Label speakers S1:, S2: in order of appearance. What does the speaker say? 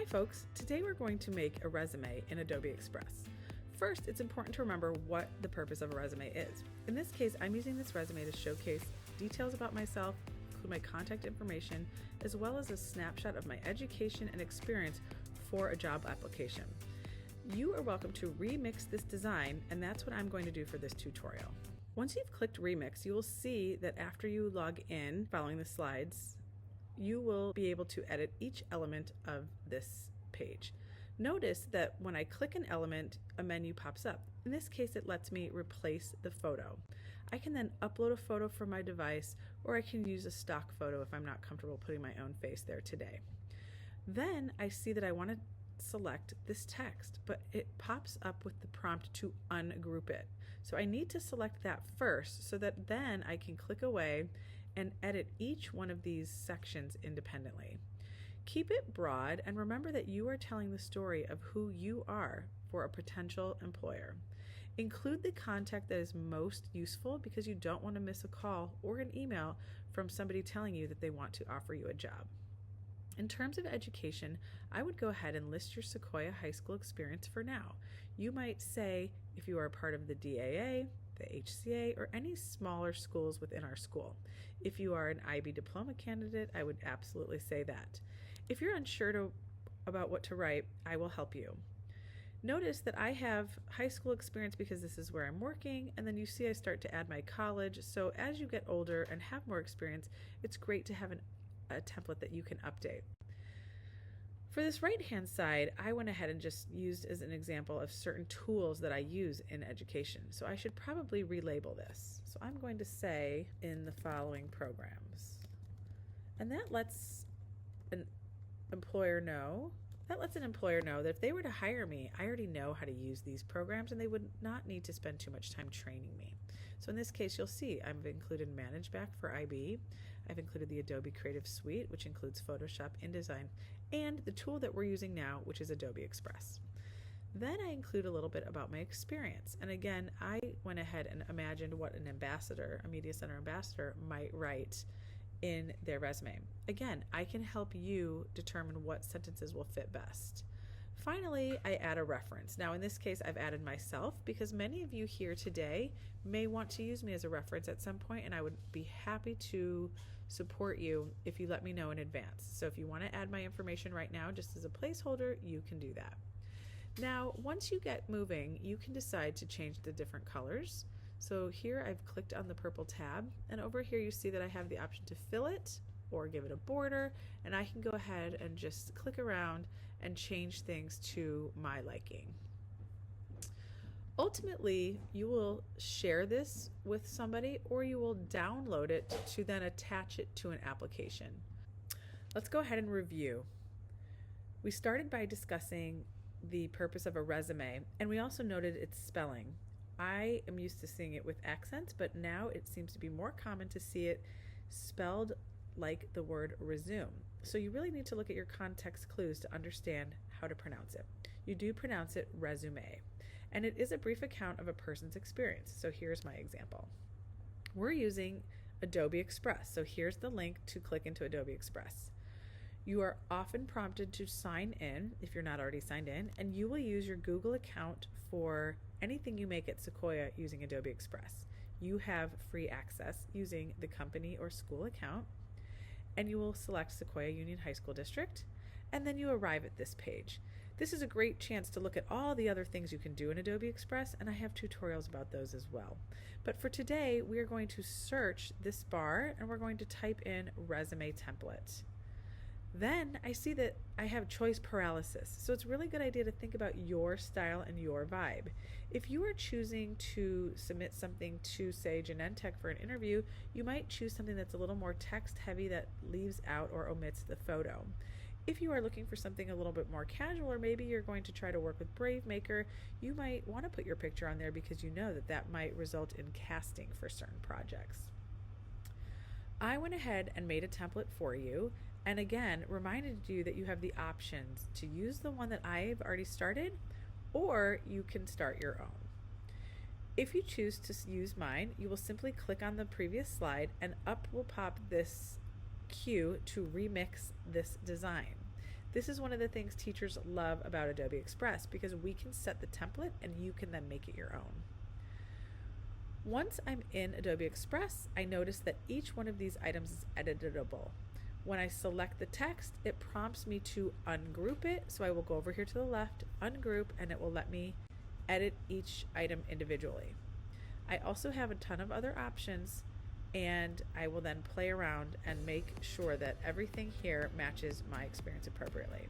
S1: Hi folks, today we're going to make a resume in Adobe Express. First, it's important to remember what the purpose of a resume is. In this case, I'm using this resume to showcase details about myself, include my contact information, as well as a snapshot of my education and experience for a job application. You are welcome to remix this design, and that's what I'm going to do for this tutorial. Once you've clicked remix, you will see that after you log in following the slides, you will be able to edit each element of this page. Notice that when I click an element, a menu pops up. In this case, it lets me replace the photo. I can then upload a photo from my device, or I can use a stock photo if I'm not comfortable putting my own face there today. Then I see that I want to select this text, but it pops up with the prompt to ungroup it. So I need to select that first so that then I can click away and edit each one of these sections independently. Keep it broad and remember that you are telling the story of who you are for a potential employer. Include the contact that is most useful because you don't want to miss a call or an email from somebody telling you that they want to offer you a job. In terms of education, I would go ahead and list your Sequoia High School experience for now. You might say if you are a part of the DAA, the HCA, or any smaller schools within our school. If you are an IB diploma candidate, I would absolutely say that. If you're unsure about what to write, I will help you. Notice that I have high school experience because this is where I'm working, and then you see I start to add my college. So as you get older and have more experience, it's great to have a template that you can update. For this right-hand side, I went ahead and just used as an example of certain tools that I use in education. So I should probably relabel this. So I'm going to say in the following programs. And that lets an employer know that if they were to hire me, I already know how to use these programs and they would not need to spend too much time training me. So in this case, you'll see I've included ManageBack for IB. I've included the Adobe Creative Suite, which includes Photoshop, InDesign, and the tool that we're using now, which is Adobe Express. Then I include a little bit about my experience. And again, I went ahead and imagined what an ambassador, a media center ambassador, might write in their resume. Again, I can help you determine what sentences will fit best. Finally, I add a reference. Now in this case, I've added myself because many of you here today may want to use me as a reference at some point, and I would be happy to support you if you let me know in advance. So if you want to add my information right now just as a placeholder, you can do that. Now, once you get moving, you can decide to change the different colors. So here I've clicked on the purple tab, and over here you see that I have the option to fill it or give it a border, and I can go ahead and just click around and change things to my liking. Ultimately, you will share this with somebody or you will download it to then attach it to an application. Let's go ahead and review. We started by discussing the purpose of a resume, and we also noted its spelling. I am used to seeing it with accents, but now it seems to be more common to see it spelled like the word resume. So you really need to look at your context clues to understand how to pronounce it. You do pronounce it resume, and it is a brief account of a person's experience. So here's my example. We're using Adobe Express, so here's the link to click into Adobe Express. You are often prompted to sign in if you're not already signed in, and you will use your Google account for anything you make at Sequoia using Adobe Express. You have free access using the company or school account, and you will select Sequoia Union High School District, and then you arrive at this page. This is a great chance to look at all the other things you can do in Adobe Express, and I have tutorials about those as well. But for today, we are going to search this bar, and we're going to type in resume template. Then I see that I have choice paralysis, so it's a really good idea to think about your style and your vibe. If you are choosing to submit something to, say, Genentech for an interview, you might choose something that's a little more text heavy that leaves out or omits the photo. If you are looking for something a little bit more casual, or maybe you're going to try to work with Bravemaker, you might want to put your picture on there because you know that that might result in casting for certain projects. I went ahead and made a template for you, and again reminded you that you have the options to use the one that I've already started, or you can start your own. If you choose to use mine, you will simply click on the previous slide and up will pop this cue to remix this design. This is one of the things teachers love about Adobe Express because we can set the template and you can then make it your own. Once I'm in Adobe Express, I notice that each one of these items is editable. When I select the text, it prompts me to ungroup it. So I will go over here to the left, ungroup, and it will let me edit each item individually. I also have a ton of other options, and I will then play around and make sure that everything here matches my experience appropriately.